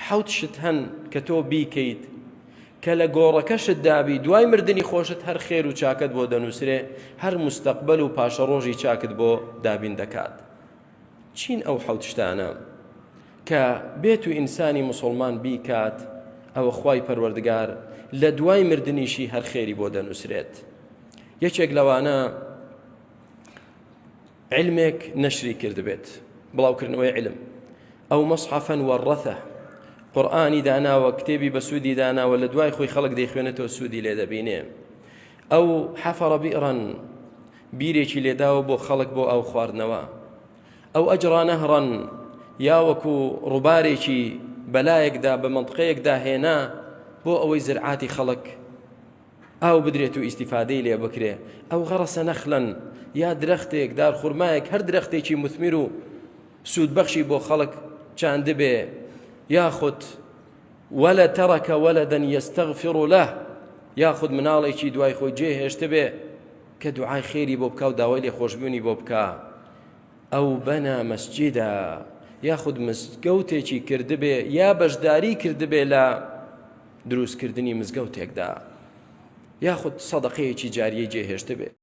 حەوت شت هەن کە تۆ بیکەیت کە لە گۆڕەکەشت دابی دوای مردنی خۆشت هەر خێر و چاکت بۆ دەنووسرێ هەر مستەقبەل و پاشە ڕۆژی چاکت بۆ دابین دەکات. چین ئەو حەوت شتانە کە بێت و ئینسانی موسڵمان بیکات ئەوە خوای پەروەردگار لە دوای مردنیشی هەر خێری بۆ دەنووسرێت. یەکێک لەوانە علمێک نەشری کردبێت، بڵاوکردنەوەی علم، ئەو مەصحەفەن وەڕەثە، قورئانی داناوە، کتێبی بە سوودی داناوە، لە دوای خۆی خەڵک دەیخوێنێتەوە سوودی لێ دەبینێ. ئەو حەفەڕە بیئڕەن، بیرێکی لێداوە بۆ خەڵک بۆ ئەو خواردنەوە. ئەو ئەجڕا نەهڕەن، یا وەکو ڕووبارێکی بەلایەکدا بە منطقەیەکدا هێنا بۆ ئەوەی زرعاتی خەڵک ئاو بدرێت و ئیستیفادەی لێ بکرێ. ئەو غەڕەسە نەخلەن، یا درەختێک دارخورمایەک، هەر درەختێکی مثمر و سوودبەخشی بۆ خەڵک چاندبێ، یاخود وەلە تەڕەکە وەلەدەن یەستەغفر لەه، یاخود مناڵێکی دوای خۆی جێهێشتە بێ کە دوعای خێری بۆ بکا و داوای لێخۆشبوونی بۆ بکا. ئەو بەنا مەسجیدە، یاخود مزگەوتێکی کردبێ یا بەشداری کردبێ لە دروستکردنی مزگەوتێکدا، یاخود سەدەقەیەکی جاریە جێهێشتە بێ.